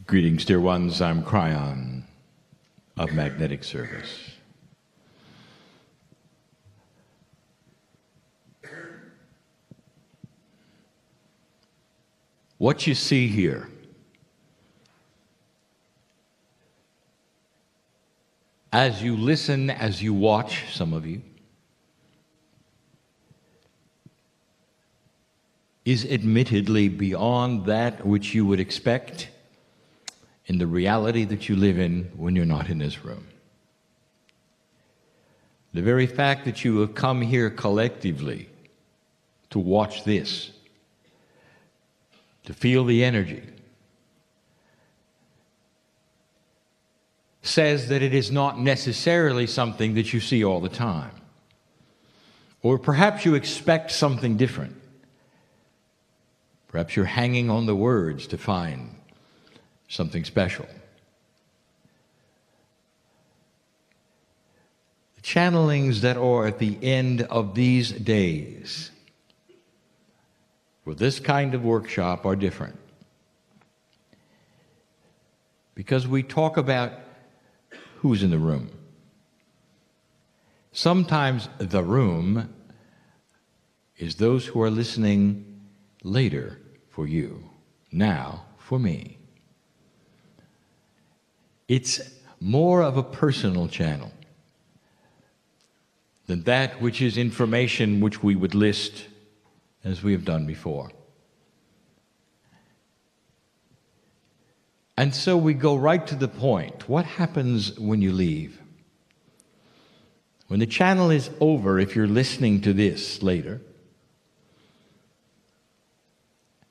Greetings, dear ones. I'm Kryon of Magnetic Service. What you see here as you listen, as you watch, some of you, is admittedly beyond that which you would expect in the reality that you live in when you're not in this room. The very fact that you have come here collectively to watch this, to feel the energy, says that it is not necessarily something that you see all the time. Or perhaps you expect something different. Perhaps you're hanging on the words to find something special. The channelings that are at the end of these days for this kind of workshop are different. Because we talk about who's in the room. Sometimes the room is those who are listening later for you, now for me. It's more of a personal channel than that which is information which we would list as we have done before. And so we go right to the point. What happens when you leave? When the channel is over, if you're listening to this later,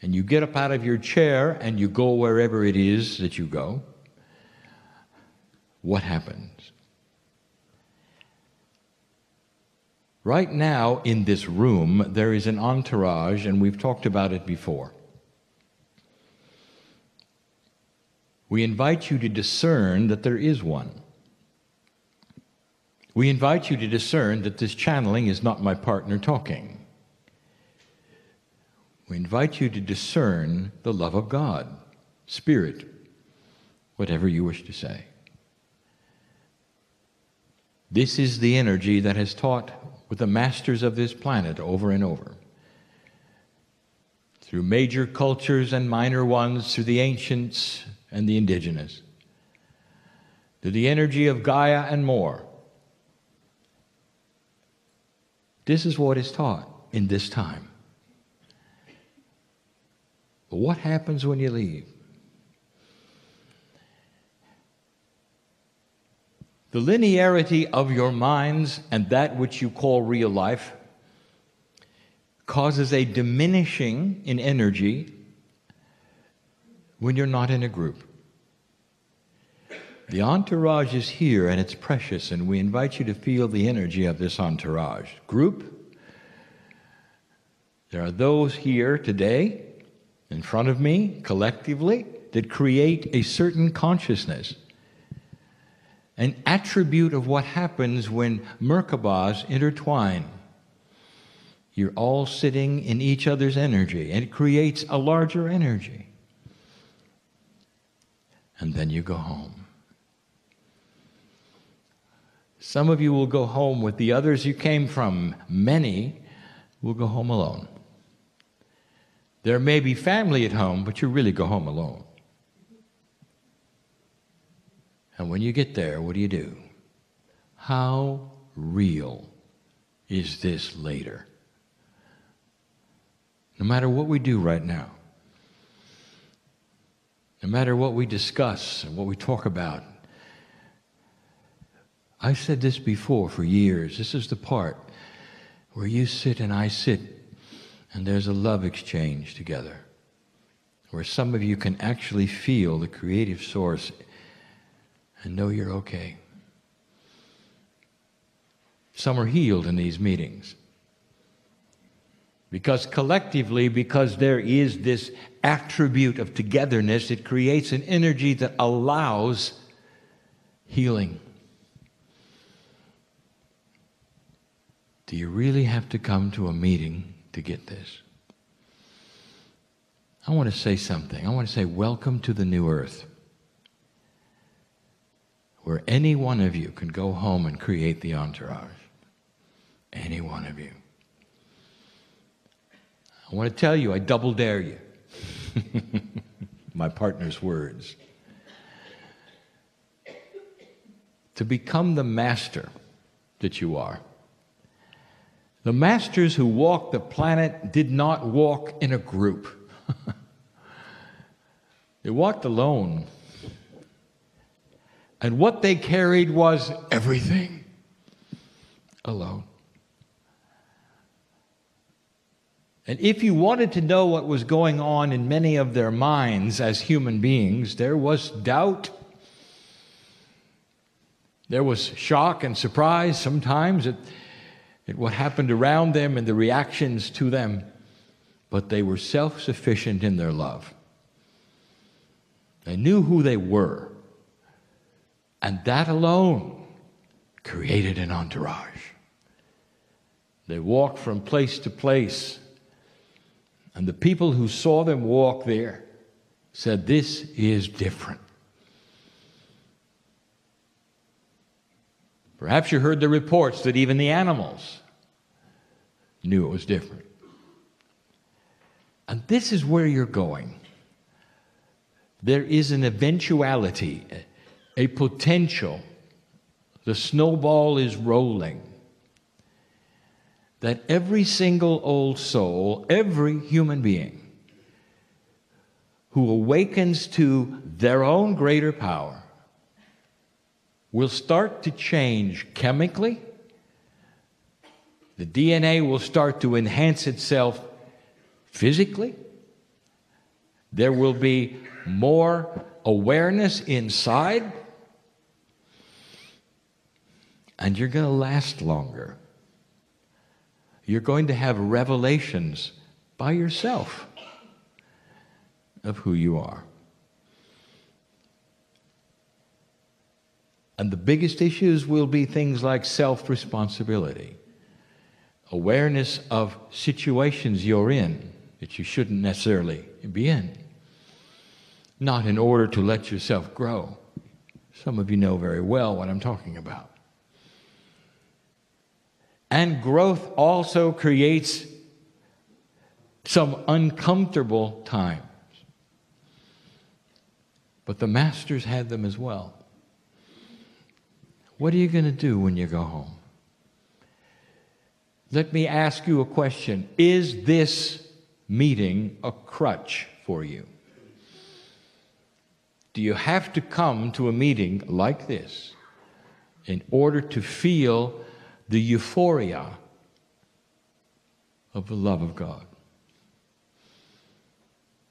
and you get up out of your chair and you go wherever it is that you go, what happens? Right now in this room there is an entourage, and we've talked about it before. We invite you to discern that there is one. We invite you to discern that this channeling is not my partner talking. We invite you to discern the love of God, Spirit, whatever you wish to say. This is the energy that has taught with the masters of this planet over and over. Through major cultures and minor ones, through the ancients and the indigenous. Through the energy of Gaia and more. This is what is taught in this time. But what happens when you leave? The linearity of your minds and that which you call real life causes a diminishing in energy when you're not in a group. The entourage is here and it's precious, and we invite you to feel the energy of this entourage. Group, there are those here today in front of me collectively that create a certain consciousness. An attribute of what happens when Merkabahs intertwine. You're all sitting in each other's energy, and it creates a larger energy. And then you go home. Some of you will go home with the others you came from. Many will go home alone. There may be family at home, but you really go home alone. And when you get there, what do? How real is this later? No matter what we do right now, no matter what we discuss and what we talk about, I've said this before for years. This is the part where you sit and I sit, and there's a love exchange together, where some of you can actually feel the creative source and know you're okay. Some are healed in these meetings. Because collectively, because there is this attribute of togetherness, it creates an energy that allows healing. Do you really have to come to a meeting to get this? I want to say something. I want to say welcome to the new earth. where any one of you can go home and create the entourage. Any one of you. I want to tell you, I double dare you. My partner's words. To become the master that you are. The masters who walked the planet did not walk in a group. They walked alone. And what they carried was everything alone. And if you wanted to know what was going on in many of their minds as human beings, there was doubt. There was shock and surprise sometimes at what happened around them and the reactions to them. But they were self-sufficient in their love. They knew who they were. And that alone created an entourage. They walked from place to place. And the people who saw them walk there said, "This is different." Perhaps you heard the reports that even the animals knew it was different. And this is where you're going. There is an eventuality, a potential. The snowball is rolling. That every single old soul, every human being who awakens to their own greater power will start to change chemically. The DNA will start to enhance itself physically. There will be more awareness inside. And you're going to last longer. You're going to have revelations by yourself of who you are. And the biggest issues will be things like self-responsibility, awareness of situations you're in that you shouldn't necessarily be in, not in order to let yourself grow. Some of you know very well what I'm talking about. And growth also creates some uncomfortable times. But the masters had them as well. What are you going to do when you go home? Let me ask you a question. Is this meeting a crutch for you? Do you have to come to a meeting like this in order to feel the euphoria of the love of God?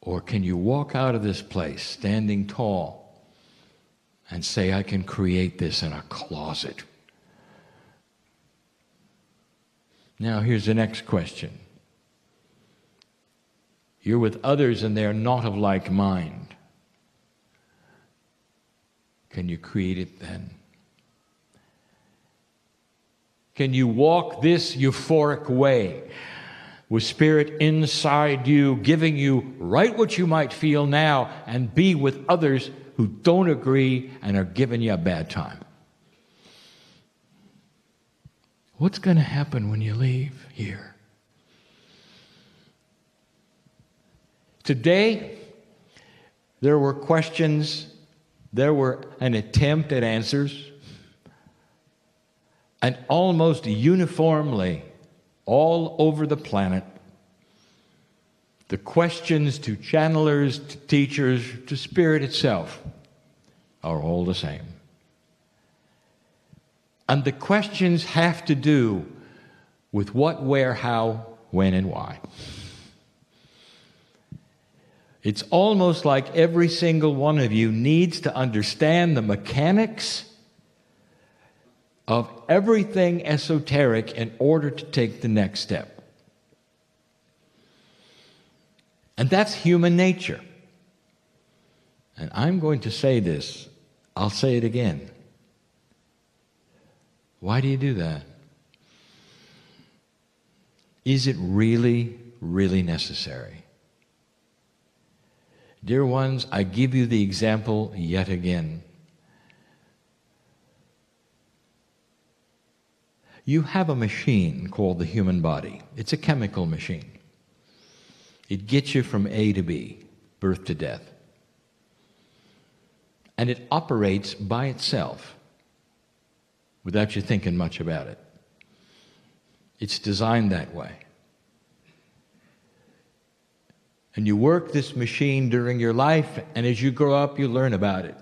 Or can you walk out of this place standing tall and say, "I can create this in a closet"? Now here's the next question. You're with others and they're not of like mind. Can you create it then? Can you walk this euphoric way with Spirit inside you, giving you right what you might feel now, and be with others who don't agree and are giving you a bad time? What's going to happen when you leave here? Today, there were questions, there were an attempt at answers. And almost uniformly, all over the planet, the questions to channelers, to teachers, to Spirit itself are all the same. And the questions have to do with what, where, how, when, and why. It's almost like every single one of you needs to understand the mechanics of everything esoteric in order to take the next step. And that's human nature. And I'm going to say this. I'll say it again. Why do you do that? Is it really, really necessary? Dear ones, I give you the example yet again. You have a machine called the human body. It's a chemical machine. It gets you from A to B, birth to death. And it operates by itself without you thinking much about it. It's designed that way. And you work this machine during your life, and as you grow up, you learn about it.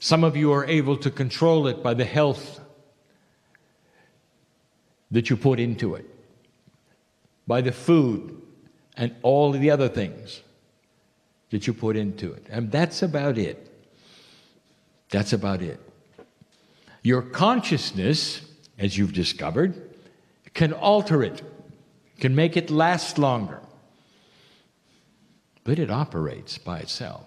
Some of you are able to control it by the health that you put into it, by the food and all the other things that you put into it. And that's about it. That's about it. Your consciousness, as you've discovered, can alter it, can make it last longer. But it operates by itself.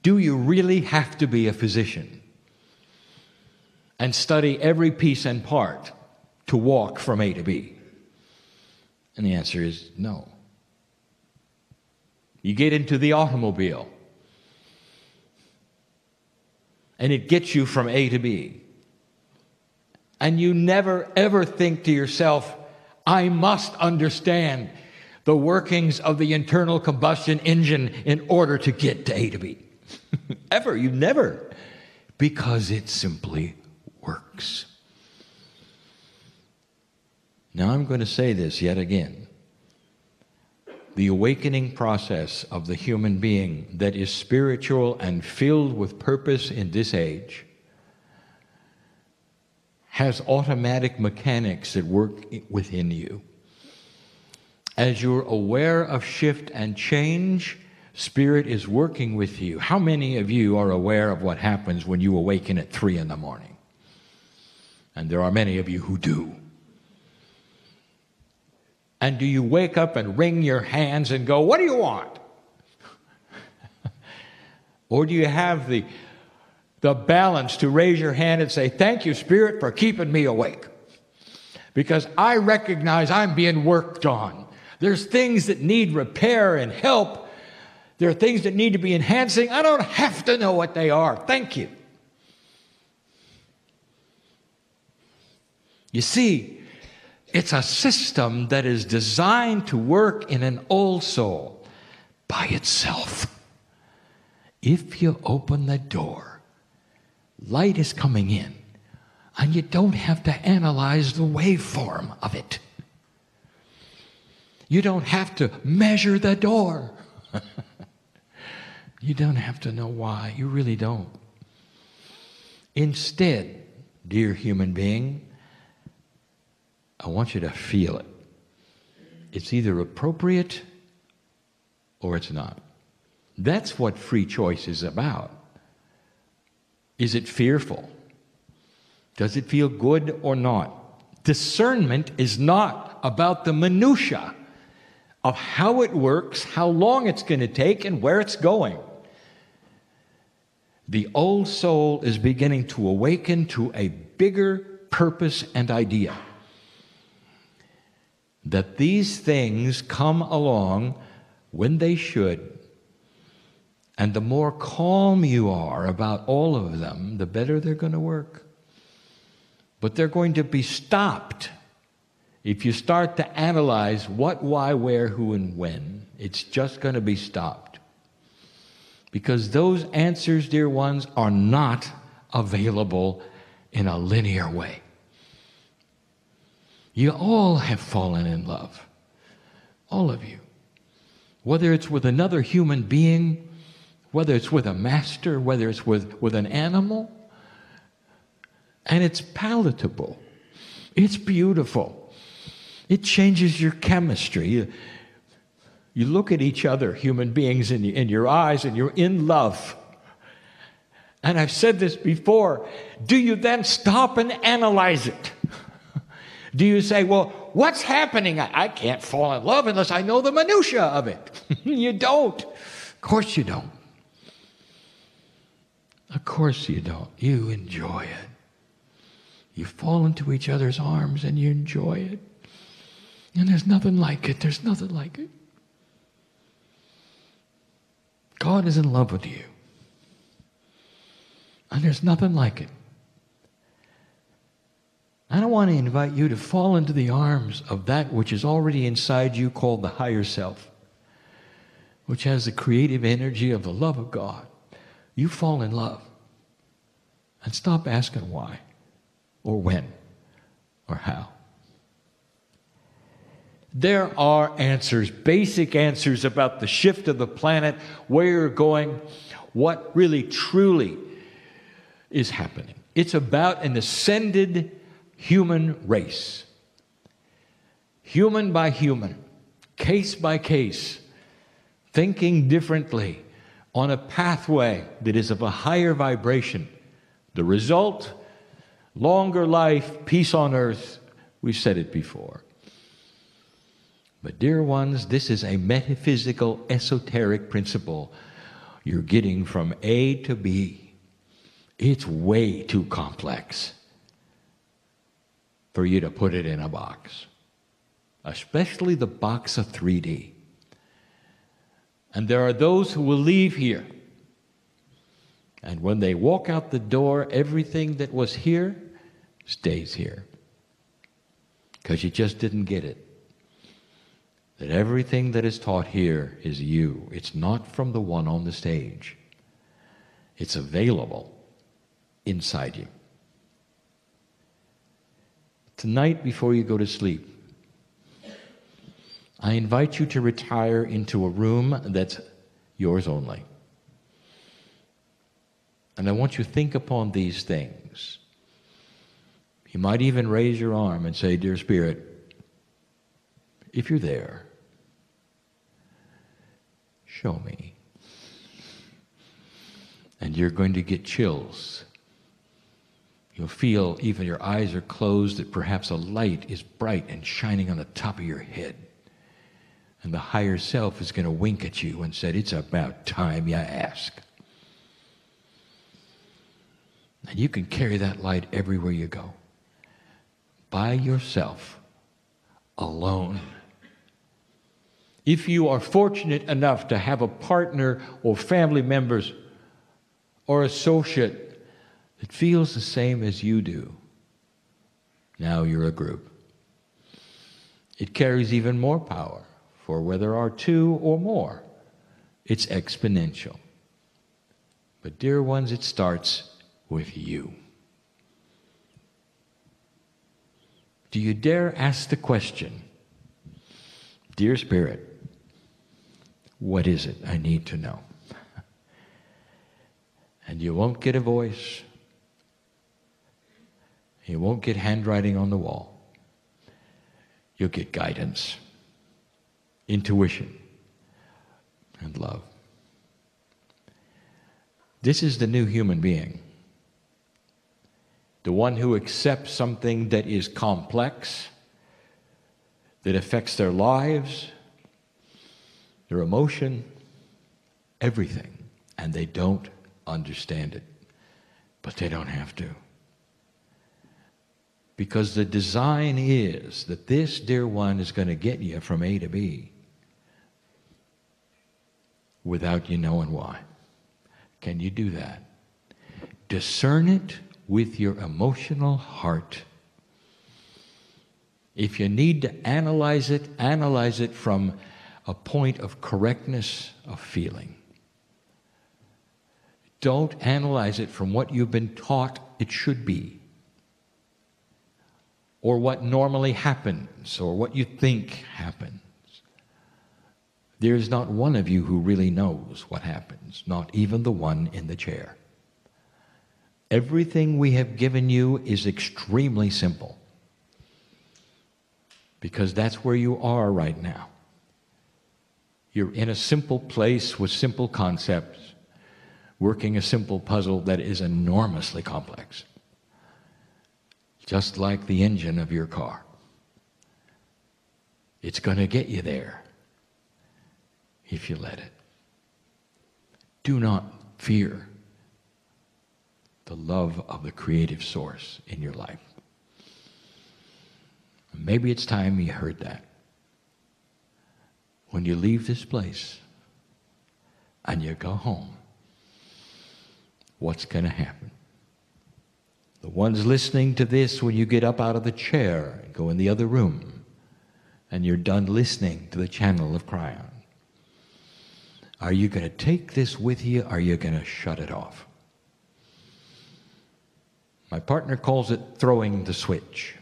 Do you really have to be a physician and study every piece and part to walk from A to B? And the answer is no. You get into the automobile, and it gets you from A to B. And you never, ever think to yourself, I must understand the workings of the internal combustion engine in order to get to A to B. Ever. You never. Because it simply works. Now I'm going to say this yet again. The awakening process of the human being that is spiritual and filled with purpose in this age has automatic mechanics that work within you. As you're aware of shift and change, Spirit is working with you. How many of you are aware of what happens when you awaken at 3 in the morning? And there are many of you who do. And do you wake up and wring your hands and go, what do you want? Or do you have the balance to raise your hand and say, thank you, Spirit, for keeping me awake? Because I recognize I'm being worked on. There's things that need repair and help. There are things that need to be enhancing. I don't have to know what they are. Thank you. You see, it's a system that is designed to work in an old soul by itself. If you open the door, light is coming in, and you don't have to analyze the waveform of it. You don't have to measure the door. You don't have to know why. You really don't. Instead, dear human being, I want you to feel it. It's either appropriate or it's not. That's what free choice is about. Is it fearful? Does it feel good or not? Discernment is not about the minutia of how it works, how long it's going to take, and where it's going. The old soul is beginning to awaken to a bigger purpose and idea. That these things come along when they should. And the more calm you are about all of them, the better they're going to work. But they're going to be stopped if you start to analyze what, why, where, who, and when. It's just going to be stopped. Because those answers, dear ones, are not available in a linear way. You all have fallen in love. All of you. Whether it's with another human being, whether it's with a master, whether it's with an animal. And it's palatable. It's beautiful. It changes your chemistry. You look at each other, human beings, in your eyes, and you're in love. And I've said this before. Do you then stop and analyze it? Do you say, well, what's happening? I can't fall in love unless I know the minutia of it. You don't. Of course you don't. Of course you don't. You enjoy it. You fall into each other's arms and you enjoy it. And there's nothing like it. There's nothing like it. God is in love with you. And there's nothing like it. And I want to invite you to fall into the arms of that which is already inside you, called the higher self, which has the creative energy of the love of God. You fall in love and stop asking why or when or how. There are answers, basic answers about the shift of the planet, where you're going, what really truly is happening. It's about an ascended human race. Human by human, case by case, thinking differently on a pathway that is of a higher vibration. The result, longer life, peace on earth. We've said it before. But dear ones, this is a metaphysical, esoteric principle you're getting from A to B. It's way too complex for you to put it in a box, especially the box of 3D. And there are those who will leave here, and when they walk out the door, everything that was here stays here, because you just didn't get it. That everything that is taught here is you. It's not from the one on the stage. It's available inside you. Tonight, before you go to sleep, I invite you to retire into a room that's yours only. And I want you to think upon these things. You might even raise your arm and say, Dear Spirit, if you're there, show me. And you're going to get chills. You'll feel even your eyes are closed, that perhaps a light is bright and shining on the top of your head. And the higher self is going to wink at you and say, it's about time you ask. And you can carry that light everywhere you go. By yourself. Alone. If you are fortunate enough to have a partner or family members or associate that feels the same as you do, now you're a group. It carries even more power, for where there are two or more, it's exponential. But dear ones, it starts with you. Do you dare ask the question, Dear Spirit, what is it I need to know? And you won't get a voice. You won't get handwriting on the wall. You'll get guidance, intuition, and love. This is the new human being. The one who accepts something that is complex, that affects their lives, their emotion, everything, and they don't understand it. But they don't have to. Because the design is that this, dear one, is going to get you from A to B without you knowing why. Can you do that? Discern it with your emotional heart. If you need to analyze it from a point of correctness of feeling. Don't analyze it from what you've been taught it should be, or what normally happens, or what you think happens. There is not one of you who really knows what happens, not even the one in the chair. Everything we have given you is extremely simple, because that's where you are right now. You're in a simple place with simple concepts, working a simple puzzle that is enormously complex. Just like the engine of your car. It's going to get you there if you let it. Do not fear the love of the creative source in your life. Maybe it's time you heard that. When you leave this place and you go home, what's going to happen? The ones listening to this when you get up out of the chair and go in the other room and you're done listening to the channel of Kryon. Are you going to take this with you, or are you going to shut it off? My partner calls it throwing the switch.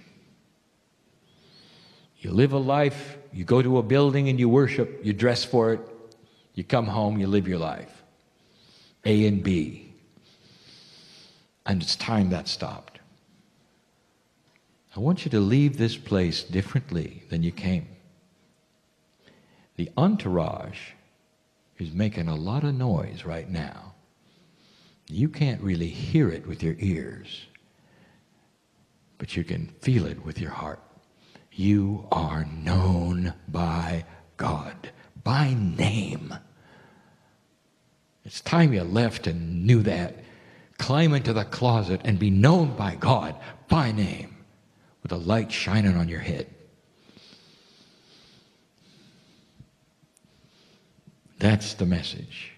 You live a life, you go to a building and you worship, you dress for it, you come home, you live your life. A and B. And it's time that stopped. I want you to leave this place differently than you came. The entourage is making a lot of noise right now. You can't really hear it with your ears, but you can feel it with your heart. You are known by God, by name. It's time you left and knew that. Climb into the closet and be known by God, by name, with a light shining on your head. That's the message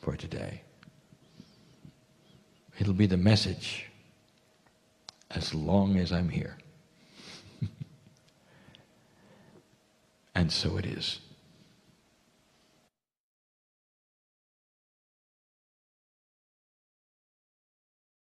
for today. It'll be the message as long as I'm here. And so it is.